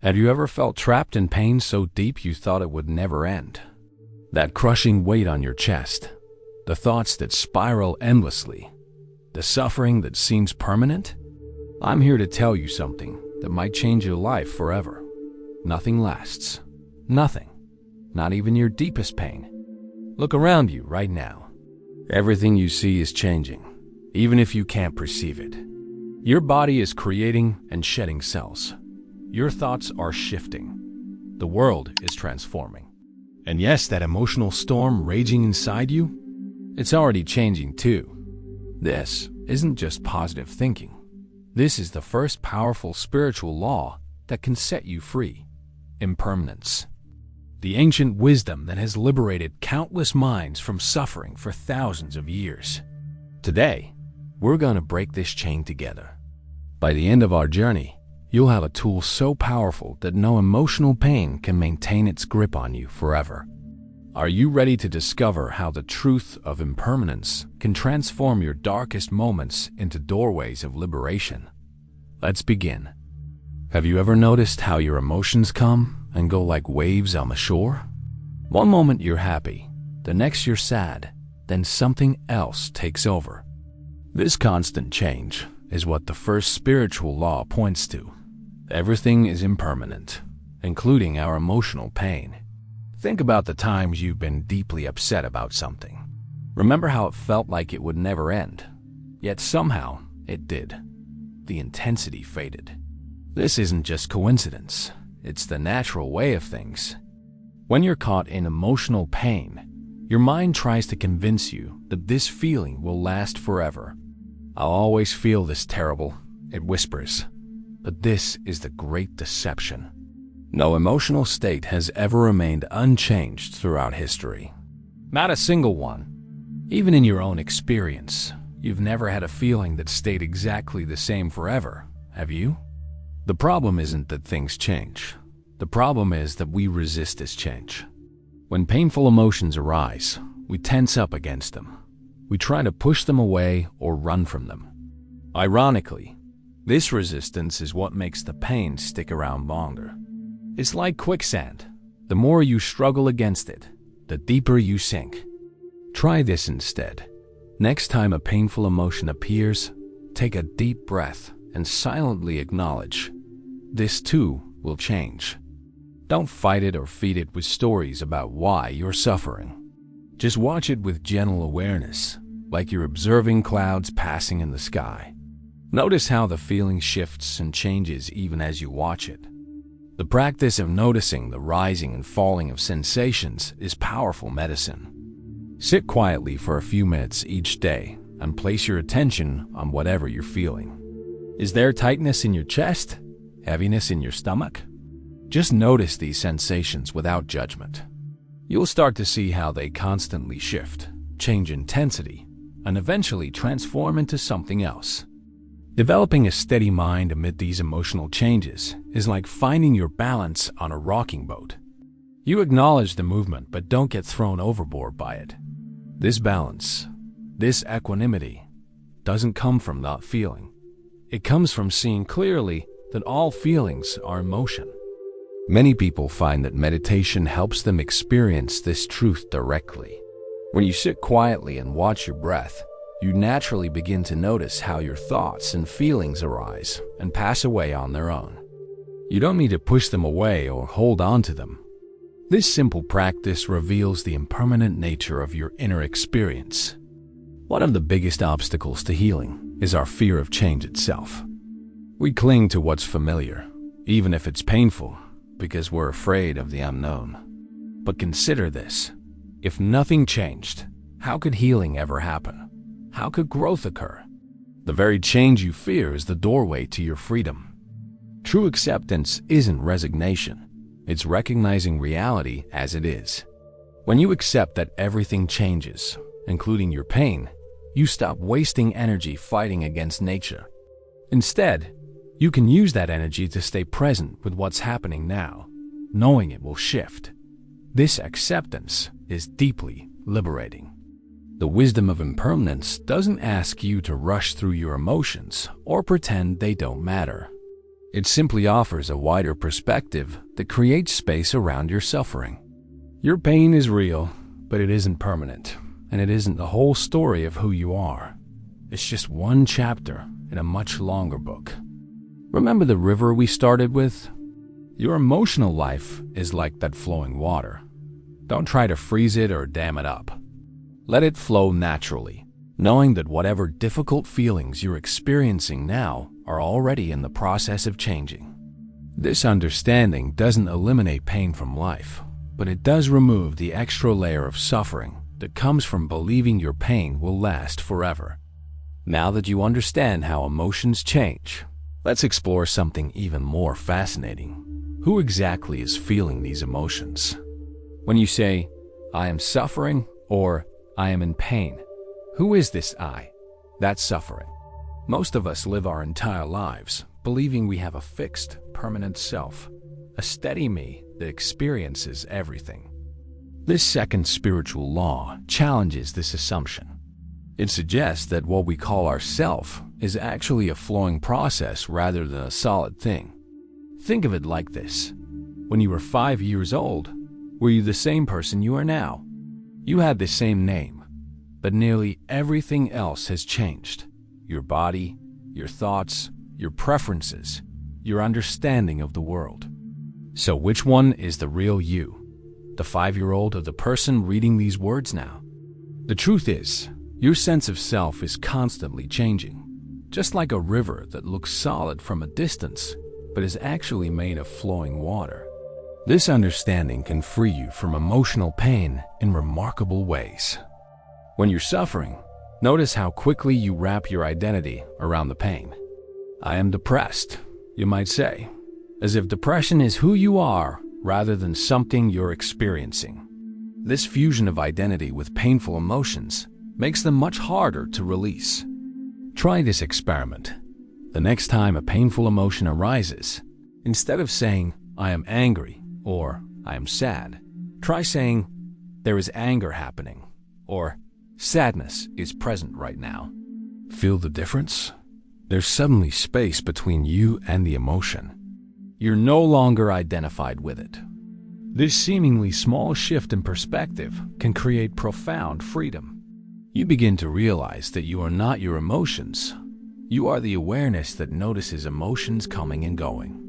Have you ever felt trapped in pain so deep you thought it would never end? That crushing weight on your chest, the thoughts that spiral endlessly, the suffering that seems permanent? I'm here to tell you something that might change your life forever. Nothing lasts. Nothing. Not even your deepest pain. Look around you right now. Everything you see is changing, even if you can't perceive it. Your body is creating and shedding cells. Your thoughts are shifting. The world is transforming. And yes, that emotional storm raging inside you, it's already changing too. This isn't just positive thinking. This is the first powerful spiritual law that can set you free. Impermanence. The ancient wisdom that has liberated countless minds from suffering for thousands of years. Today, we're going to break this chain together. By the end of our journey, you'll have a tool so powerful that no emotional pain can maintain its grip on you forever. Are you ready to discover how the truth of impermanence can transform your darkest moments into doorways of liberation? Let's begin. Have you ever noticed how your emotions come and go like waves on the shore? One moment you're happy, the next you're sad, then something else takes over. This constant change is what the first spiritual law points to. Everything is impermanent, including our emotional pain. Think about the times you've been deeply upset about something. Remember how it felt like it would never end, yet somehow it did. The intensity faded. This isn't just coincidence, it's the natural way of things. When you're caught in emotional pain, your mind tries to convince you that this feeling will last forever. I'll always feel this terrible, it whispers. But this is the great deception. No emotional state has ever remained unchanged throughout history. Not a single one. Even in your own experience, you've never had a feeling that stayed exactly the same forever, have you? The problem isn't that things change. The problem is that we resist this change. When painful emotions arise, we tense up against them. We try to push them away or run from them. Ironically, this resistance is what makes the pain stick around longer. It's like quicksand. The more you struggle against it, the deeper you sink. Try this instead. Next time a painful emotion appears, take a deep breath and silently acknowledge. This too will change. Don't fight it or feed it with stories about why you're suffering. Just watch it with gentle awareness, like you're observing clouds passing in the sky. Notice how the feeling shifts and changes even as you watch it. The practice of noticing the rising and falling of sensations is powerful medicine. Sit quietly for a few minutes each day and place your attention on whatever you're feeling. Is there tightness in your chest? Heaviness in your stomach? Just notice these sensations without judgment. You'll start to see how they constantly shift, change intensity, and eventually transform into something else. Developing a steady mind amid these emotional changes is like finding your balance on a rocking boat. You acknowledge the movement but don't get thrown overboard by it. This balance, this equanimity, doesn't come from not feeling. It comes from seeing clearly that all feelings are emotion. Many people find that meditation helps them experience this truth directly. When you sit quietly and watch your breath, you naturally begin to notice how your thoughts and feelings arise and pass away on their own. You don't need to push them away or hold on to them. This simple practice reveals the impermanent nature of your inner experience. One of the biggest obstacles to healing is our fear of change itself. We cling to what's familiar, even if it's painful, because we're afraid of the unknown. But consider this. If nothing changed, how could healing ever happen? How could growth occur? The very change you fear is the doorway to your freedom. True acceptance isn't resignation. It's recognizing reality as it is. When you accept that everything changes, including your pain, you stop wasting energy fighting against nature. Instead, you can use that energy to stay present with what's happening now, knowing it will shift. This acceptance is deeply liberating. The wisdom of impermanence doesn't ask you to rush through your emotions or pretend they don't matter. It simply offers a wider perspective that creates space around your suffering. Your pain is real, but it isn't permanent, and it isn't the whole story of who you are. It's just one chapter in a much longer book. Remember the river we started with? Your emotional life is like that flowing water. Don't try to freeze it or dam it up. Let it flow naturally, knowing that whatever difficult feelings you're experiencing now are already in the process of changing. This understanding doesn't eliminate pain from life, but it does remove the extra layer of suffering that comes from believing your pain will last forever. Now that you understand how emotions change, let's explore something even more fascinating. Who exactly is feeling these emotions? When you say, "I am suffering," or "I am in pain," who is this I that's suffering? Most of us live our entire lives believing we have a fixed, permanent self, a steady me that experiences everything. This second spiritual law challenges this assumption. It suggests that what we call ourself is actually a flowing process rather than a solid thing. Think of it like this. When you were 5 years old, were you the same person you are now? You had the same name, but nearly everything else has changed. Your body, your thoughts, your preferences, your understanding of the world. So which one is the real you? The 5-year-old or the person reading these words now? The truth is, your sense of self is constantly changing, just like a river that looks solid from a distance, but is actually made of flowing water. This understanding can free you from emotional pain in remarkable ways. When you're suffering, notice how quickly you wrap your identity around the pain. I am depressed, you might say, as if depression is who you are rather than something you're experiencing. This fusion of identity with painful emotions makes them much harder to release. Try this experiment. The next time a painful emotion arises, instead of saying, "I am angry," or "I am sad," try saying, "There is anger happening," or "Sadness is present right now." Feel the difference? There's suddenly space between you and the emotion. You're no longer identified with it. This seemingly small shift in perspective can create profound freedom. You begin to realize that you are not your emotions. You are the awareness that notices emotions coming and going.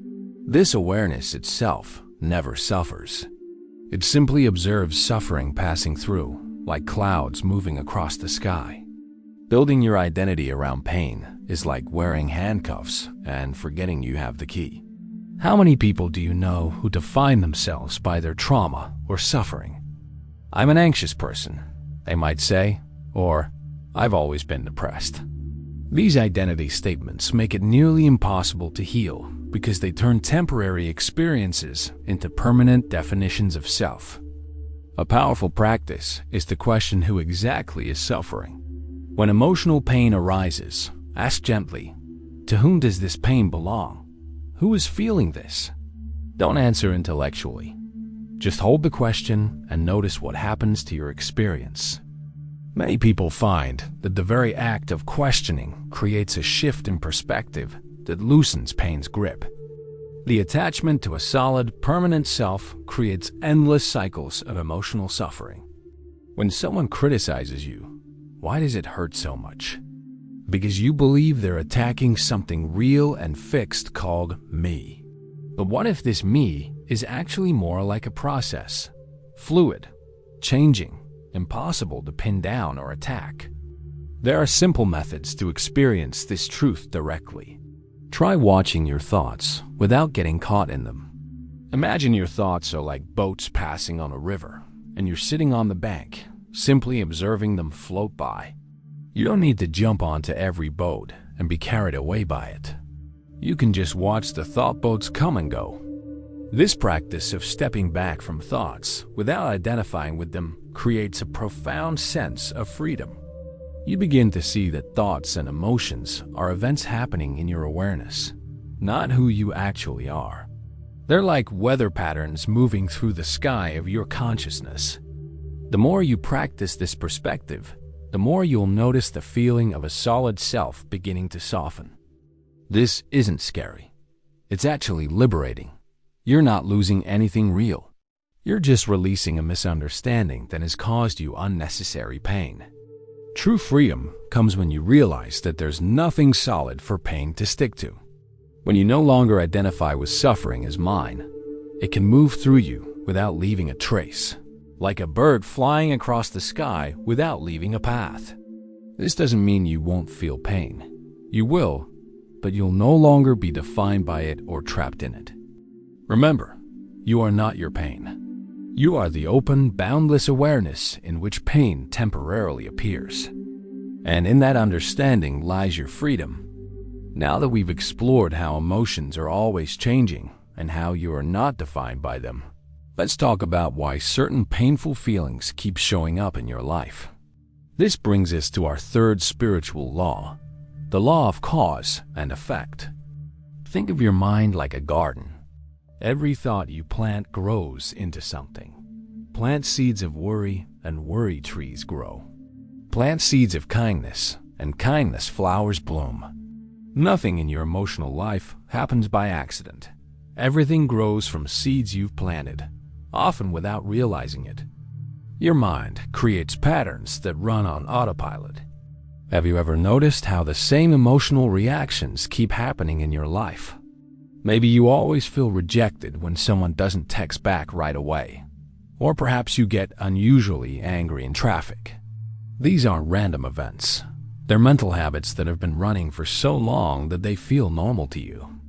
This awareness itself never suffers. It simply observes suffering passing through, like clouds moving across the sky. Building your identity around pain is like wearing handcuffs and forgetting you have the key. How many people do you know who define themselves by their trauma or suffering? "I'm an anxious person," they might say, or "I've always been depressed." These identity statements make it nearly impossible to heal because they turn temporary experiences into permanent definitions of self. A powerful practice is to question who exactly is suffering. When emotional pain arises, ask gently, "To whom does this pain belong? Who is feeling this?" Don't answer intellectually. Just hold the question and notice what happens to your experience. Many people find that the very act of questioning creates a shift in perspective that loosens pain's grip. The attachment to a solid, permanent self creates endless cycles of emotional suffering. When someone criticizes you, why does it hurt so much? Because you believe they're attacking something real and fixed called me. But what if this me is actually more like a process? Fluid, changing, impossible to pin down or attack. There are simple methods to experience this truth directly. Try watching your thoughts without getting caught in them. Imagine your thoughts are like boats passing on a river, and you're sitting on the bank, simply observing them float by. You don't need to jump onto every boat and be carried away by it. You can just watch the thought boats come and go. This practice of stepping back from thoughts without identifying with them creates a profound sense of freedom. You begin to see that thoughts and emotions are events happening in your awareness, not who you actually are. They're like weather patterns moving through the sky of your consciousness. The more you practice this perspective, the more you'll notice the feeling of a solid self beginning to soften. This isn't scary. It's actually liberating. You're not losing anything real. You're just releasing a misunderstanding that has caused you unnecessary pain. True freedom comes when you realize that there's nothing solid for pain to stick to. When you no longer identify with suffering as mine, it can move through you without leaving a trace, like a bird flying across the sky without leaving a path. This doesn't mean you won't feel pain. You will, but you'll no longer be defined by it or trapped in it. Remember, you are not your pain. You are the open, boundless awareness in which pain temporarily appears. And in that understanding lies your freedom. Now that we've explored how emotions are always changing and how you are not defined by them, let's talk about why certain painful feelings keep showing up in your life. This brings us to our third spiritual law, the law of cause and effect. Think of your mind like a garden. Every thought you plant grows into something. Plant seeds of worry, and worry trees grow. Plant seeds of kindness, and kindness flowers bloom. Nothing in your emotional life happens by accident. Everything grows from seeds you've planted, often without realizing it. Your mind creates patterns that run on autopilot. Have you ever noticed how the same emotional reactions keep happening in your life? Maybe you always feel rejected when someone doesn't text back right away. Or perhaps you get unusually angry in traffic. These aren't random events. They're mental habits that have been running for so long that they feel normal to you.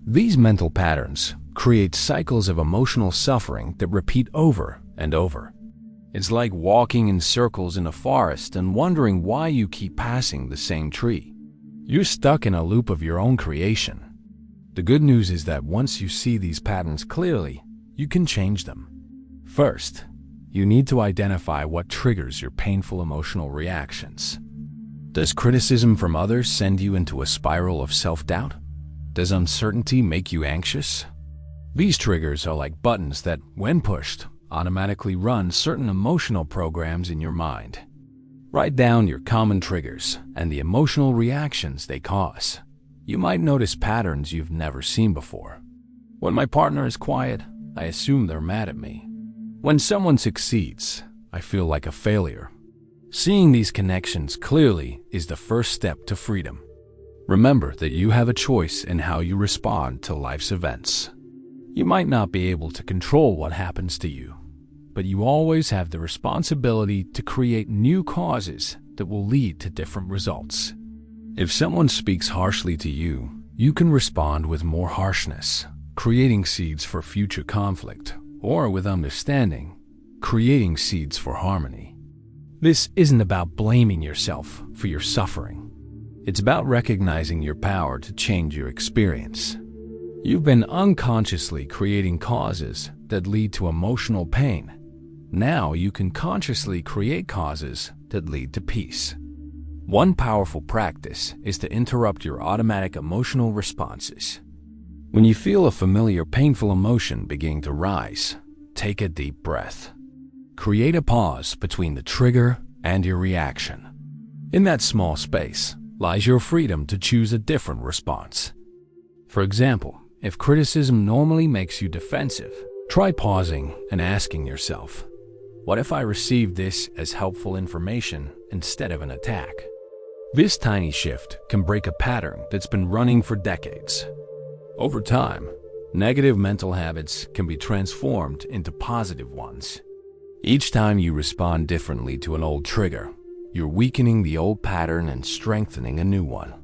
These mental patterns create cycles of emotional suffering that repeat over and over. It's like walking in circles in a forest and wondering why you keep passing the same tree. You're stuck in a loop of your own creation. The good news is that once you see these patterns clearly, you can change them. First, you need to identify what triggers your painful emotional reactions. Does criticism from others send you into a spiral of self-doubt? Does uncertainty make you anxious? These triggers are like buttons that, when pushed, automatically run certain emotional programs in your mind. Write down your common triggers and the emotional reactions they cause. You might notice patterns you've never seen before. When my partner is quiet, I assume they're mad at me. When someone succeeds, I feel like a failure. Seeing these connections clearly is the first step to freedom. Remember that you have a choice in how you respond to life's events. You might not be able to control what happens to you, but you always have the responsibility to create new causes that will lead to different results. If someone speaks harshly to you, you can respond with more harshness, creating seeds for future conflict, or with understanding, creating seeds for harmony. This isn't about blaming yourself for your suffering. It's about recognizing your power to change your experience. You've been unconsciously creating causes that lead to emotional pain. Now you can consciously create causes that lead to peace. One powerful practice is to interrupt your automatic emotional responses. When you feel a familiar painful emotion beginning to rise, take a deep breath. Create a pause between the trigger and your reaction. In that small space lies your freedom to choose a different response. For example, if criticism normally makes you defensive, try pausing and asking yourself, what if I receive this as helpful information instead of an attack? This tiny shift can break a pattern that's been running for decades. Over time, negative mental habits can be transformed into positive ones. Each time you respond differently to an old trigger, you're weakening the old pattern and strengthening a new one.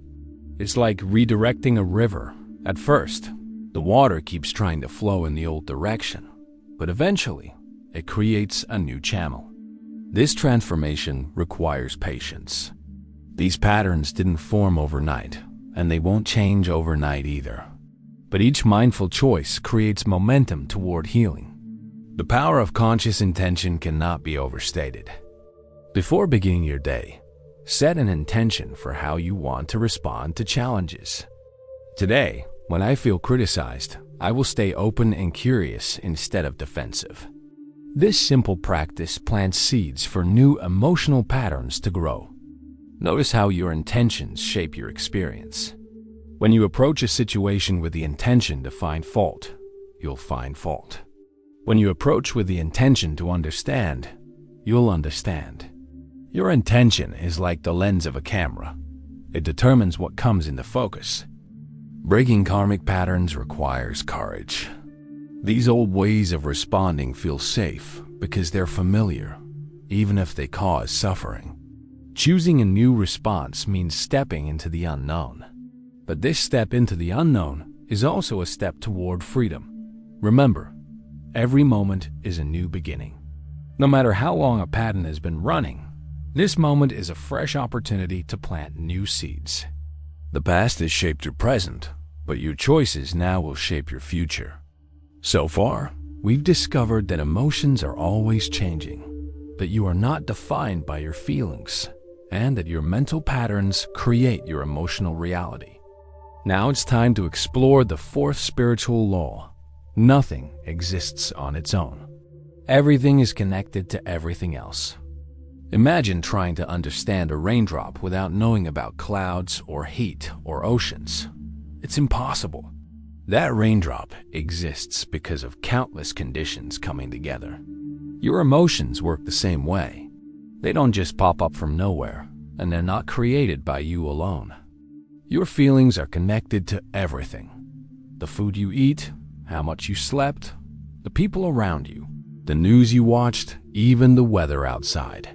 It's like redirecting a river. At first, the water keeps trying to flow in the old direction, but eventually, it creates a new channel. This transformation requires patience. These patterns didn't form overnight, and they won't change overnight either. But each mindful choice creates momentum toward healing. The power of conscious intention cannot be overstated. Before beginning your day, set an intention for how you want to respond to challenges. Today, when I feel criticized, I will stay open and curious instead of defensive. This simple practice plants seeds for new emotional patterns to grow. Notice how your intentions shape your experience. When you approach a situation with the intention to find fault, you'll find fault. When you approach with the intention to understand, you'll understand. Your intention is like the lens of a camera. It determines what comes into focus. Breaking karmic patterns requires courage. These old ways of responding feel safe because they're familiar, even if they cause suffering. Choosing a new response means stepping into the unknown. But this step into the unknown is also a step toward freedom. Remember, every moment is a new beginning. No matter how long a pattern has been running, this moment is a fresh opportunity to plant new seeds. The past has shaped your present, but your choices now will shape your future. So far, we've discovered that emotions are always changing, that you are not defined by your feelings, and that your mental patterns create your emotional reality. Now it's time to explore the fourth spiritual law. Nothing exists on its own. Everything is connected to everything else. Imagine trying to understand a raindrop without knowing about clouds or heat or oceans. It's impossible. That raindrop exists because of countless conditions coming together. Your emotions work the same way. They don't just pop up from nowhere, and they're not created by you alone. Your feelings are connected to everything. The food you eat, how much you slept, the people around you, the news you watched, even the weather outside.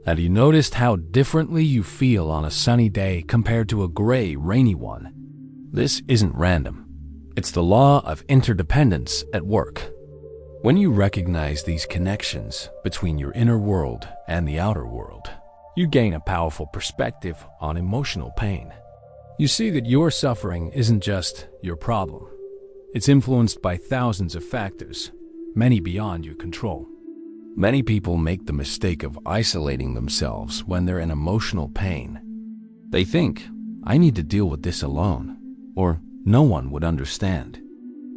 Have you noticed how differently you feel on a sunny day compared to a gray, rainy one? This isn't random. It's the law of interdependence at work. When you recognize these connections between your inner world and the outer world, you gain a powerful perspective on emotional pain. You see that your suffering isn't just your problem. It's influenced by thousands of factors, many beyond your control. Many people make the mistake of isolating themselves when they're in emotional pain. They think, I need to deal with this alone, or no one would understand.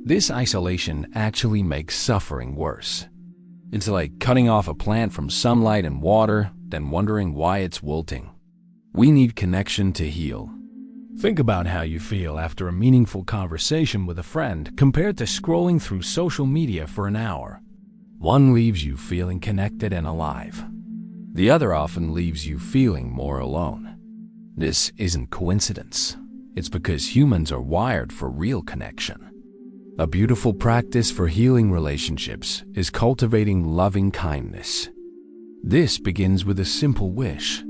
This isolation actually makes suffering worse. It's like cutting off a plant from sunlight and water, then wondering why it's wilting. We need connection to heal. Think about how you feel after a meaningful conversation with a friend compared to scrolling through social media for an hour. One leaves you feeling connected and alive. The other often leaves you feeling more alone. This isn't coincidence. It's because humans are wired for real connection. A beautiful practice for healing relationships is cultivating loving kindness. This begins with a simple wish.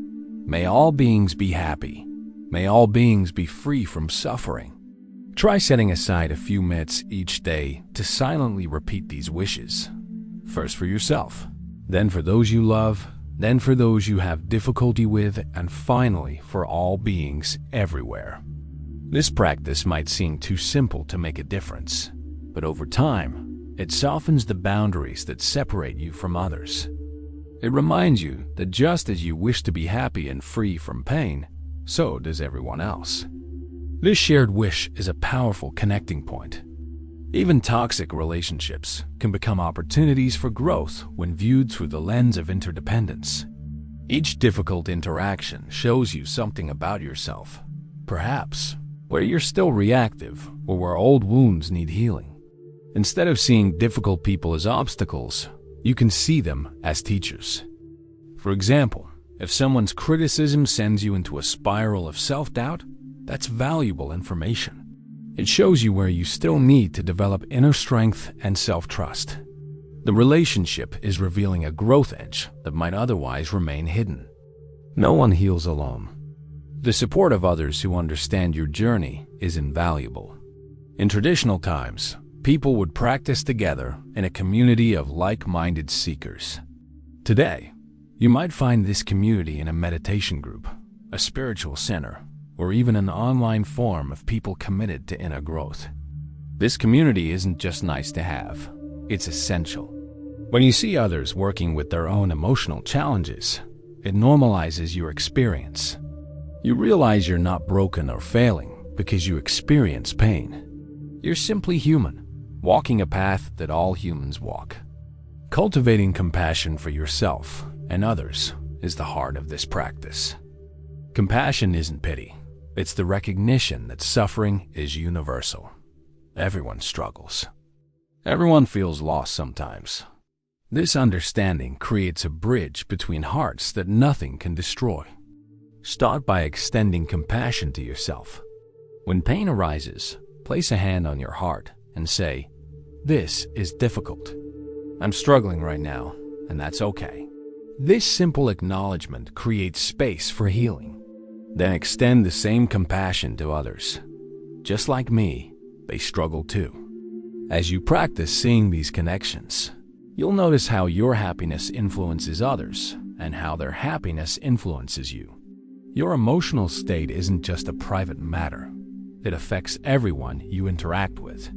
May all beings be happy. May all beings be free from suffering. Try setting aside a few minutes each day to silently repeat these wishes. First for yourself, then for those you love, then for those you have difficulty with, and finally for all beings everywhere. This practice might seem too simple to make a difference, but over time, it softens the boundaries that separate you from others. It reminds you that just as you wish to be happy and free from pain, so does everyone else. This shared wish is a powerful connecting point. Even toxic relationships can become opportunities for growth when viewed through the lens of interdependence. Each difficult interaction shows you something about yourself, perhaps where you're still reactive or where old wounds need healing. Instead of seeing difficult people as obstacles, you can see them as teachers. For example, if someone's criticism sends you into a spiral of self-doubt, that's valuable information. It shows you where you still need to develop inner strength and self-trust. The relationship is revealing a growth edge that might otherwise remain hidden. No one heals alone. The support of others who understand your journey is invaluable. In traditional times, people would practice together in a community of like-minded seekers. Today, you might find this community in a meditation group, a spiritual center, or even an online forum of people committed to inner growth. This community isn't just nice to have, it's essential. When you see others working with their own emotional challenges, it normalizes your experience. You realize you're not broken or failing because you experience pain. You're simply human, walking a path that all humans walk. Cultivating compassion for yourself and others is the heart of this practice. Compassion isn't pity. It's the recognition that suffering is universal. Everyone struggles. Everyone feels lost sometimes. This understanding creates a bridge between hearts that nothing can destroy. Start by extending compassion to yourself. When pain arises, place a hand on your heart and say, "This is difficult. I'm struggling right now, and that's okay." This simple acknowledgement creates space for healing. Then extend the same compassion to others. Just like me, they struggle too. As you practice seeing these connections, you'll notice how your happiness influences others and how their happiness influences you. Your emotional state isn't just a private matter. It affects everyone you interact with.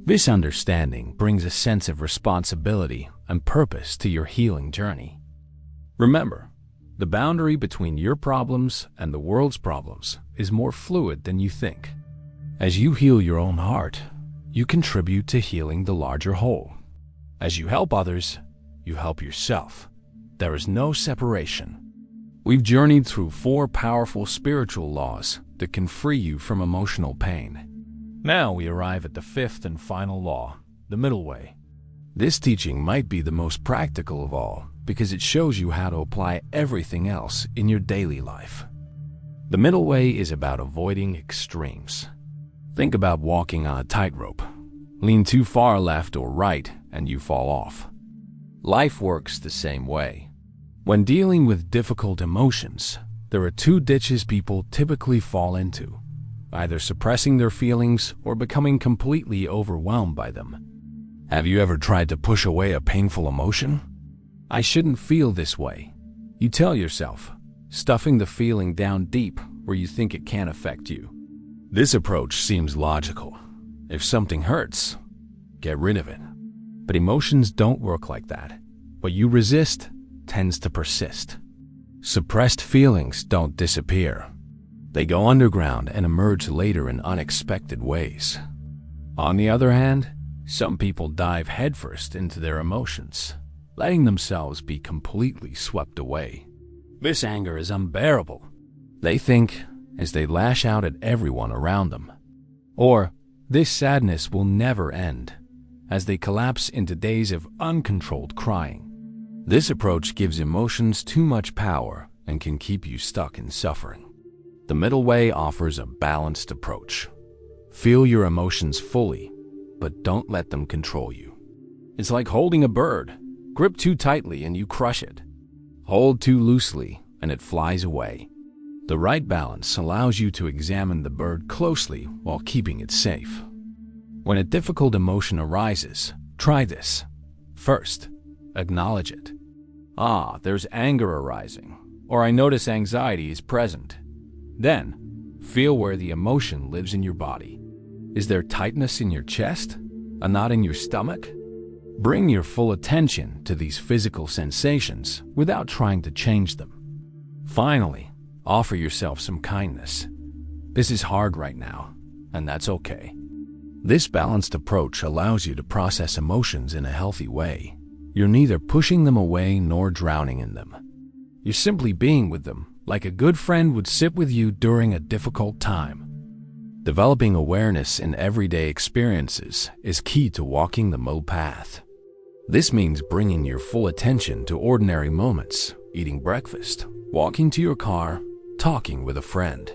This understanding brings a sense of responsibility and purpose to your healing journey. Remember, the boundary between your problems and the world's problems is more fluid than you think. As you heal your own heart, you contribute to healing the larger whole. As you help others, you help yourself. There is no separation. We've journeyed through 4 powerful spiritual laws that can free you from emotional pain. Now we arrive at the 5th and final law, the middle way. This teaching might be the most practical of all because it shows you how to apply everything else in your daily life. The middle way is about avoiding extremes. Think about walking on a tightrope. Lean too far left or right and you fall off. Life works the same way. When dealing with difficult emotions, there are 2 ditches people typically fall into, either suppressing their feelings or becoming completely overwhelmed by them. Have you ever tried to push away a painful emotion? "I shouldn't feel this way," you tell yourself, stuffing the feeling down deep where you think it can't affect you. This approach seems logical. If something hurts, get rid of it. But emotions don't work like that. What you resist tends to persist. Suppressed feelings don't disappear. They go underground and emerge later in unexpected ways. On the other hand, some people dive headfirst into their emotions, letting themselves be completely swept away. This anger is unbearable, they think, as they lash out at everyone around them. Or, this sadness will never end, as they collapse into days of uncontrolled crying. This approach gives emotions too much power and can keep you stuck in suffering. The middle way offers a balanced approach. Feel your emotions fully, but don't let them control you. It's like holding a bird. Grip too tightly and you crush it. Hold too loosely and it flies away. The right balance allows you to examine the bird closely while keeping it safe. When a difficult emotion arises, try this. First, acknowledge it. There's anger arising, or I notice anxiety is present. Then, feel where the emotion lives in your body. Is there tightness in your chest? A knot in your stomach? Bring your full attention to these physical sensations without trying to change them. Finally, offer yourself some kindness. This is hard right now, and that's okay. This balanced approach allows you to process emotions in a healthy way. You're neither pushing them away nor drowning in them. You're simply being with them, like a good friend would sit with you during a difficult time. Developing awareness in everyday experiences is key to walking the middle path. This means bringing your full attention to ordinary moments, eating breakfast, walking to your car, talking with a friend.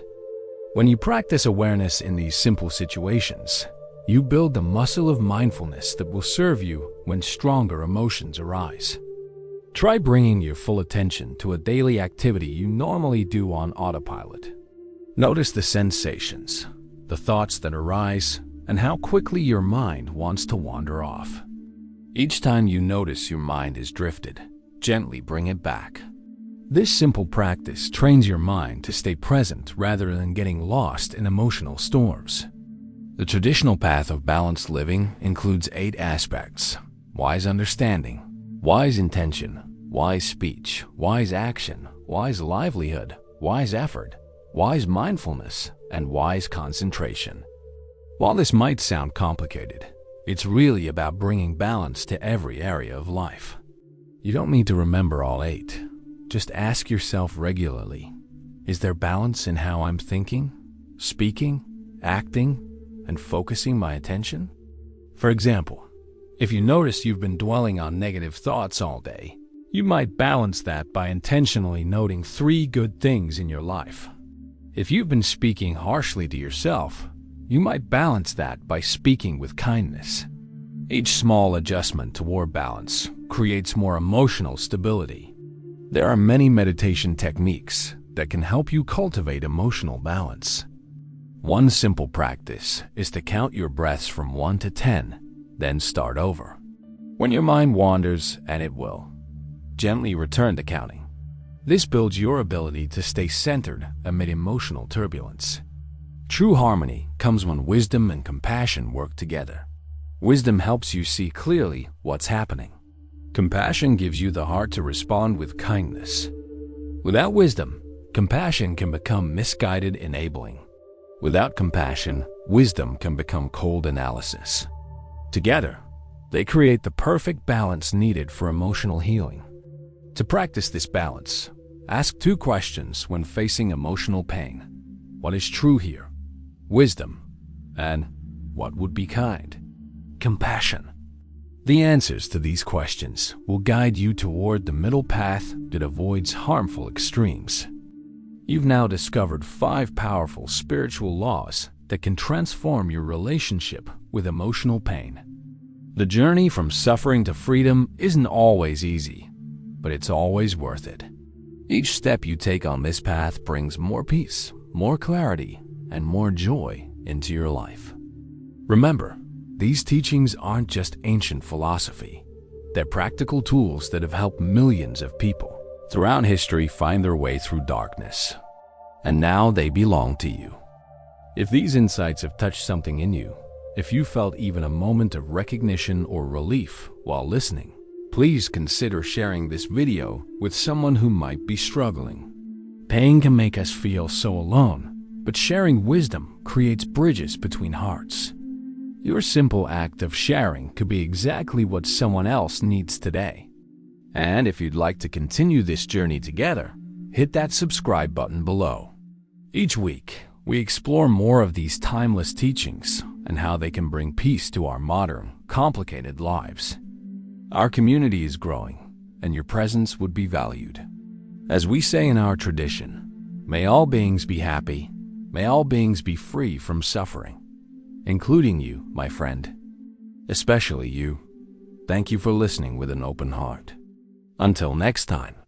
When you practice awareness in these simple situations, you build the muscle of mindfulness that will serve you when stronger emotions arise. Try bringing your full attention to a daily activity you normally do on autopilot. Notice the sensations, the thoughts that arise, and how quickly your mind wants to wander off. Each time you notice your mind is drifted, gently bring it back. This simple practice trains your mind to stay present rather than getting lost in emotional storms. The traditional path of balanced living includes 8 aspects: wise understanding, wise intention, wise speech, wise action, wise livelihood, wise effort, wise mindfulness, and wise concentration. While this might sound complicated, it's really about bringing balance to every area of life. You don't need to remember all 8. Just ask yourself regularly, is there balance in how I'm thinking? speaking, acting, and focusing my attention? For example, if you notice you've been dwelling on negative thoughts all day, you might balance that by intentionally noting 3 good things in your life. If you've been speaking harshly to yourself, you might balance that by speaking with kindness. Each small adjustment toward balance creates more emotional stability. There are many meditation techniques that can help you cultivate emotional balance. One simple practice is to count your breaths from 1 to 10, then start over. When your mind wanders, and it will, gently return to counting. This builds your ability to stay centered amid emotional turbulence. True harmony comes when wisdom and compassion work together. Wisdom helps you see clearly what's happening. Compassion gives you the heart to respond with kindness. Without wisdom, compassion can become misguided enabling. Without compassion, wisdom can become cold analysis. Together, they create the perfect balance needed for emotional healing. To practice this balance, ask 2 questions when facing emotional pain. What is true here? Wisdom. And what would be kind? Compassion. The answers to these questions will guide you toward the middle path that avoids harmful extremes. You've now discovered 5 powerful spiritual laws that can transform your relationship with emotional pain. The journey from suffering to freedom isn't always easy, but it's always worth it. Each step you take on this path brings more peace, more clarity, and more joy into your life. Remember, these teachings aren't just ancient philosophy. They're practical tools that have helped millions of people throughout history find their way through darkness. And now they belong to you. If these insights have touched something in you, if you felt even a moment of recognition or relief while listening, please consider sharing this video with someone who might be struggling. Pain can make us feel so alone, but sharing wisdom creates bridges between hearts. Your simple act of sharing could be exactly what someone else needs today. And if you'd like to continue this journey together, hit that subscribe button below. Each week, we explore more of these timeless teachings and how they can bring peace to our modern, complicated lives. Our community is growing, and your presence would be valued. As we say in our tradition, may all beings be happy, may all beings be free from suffering. Including you, my friend. Especially you. Thank you for listening with an open heart. Until next time.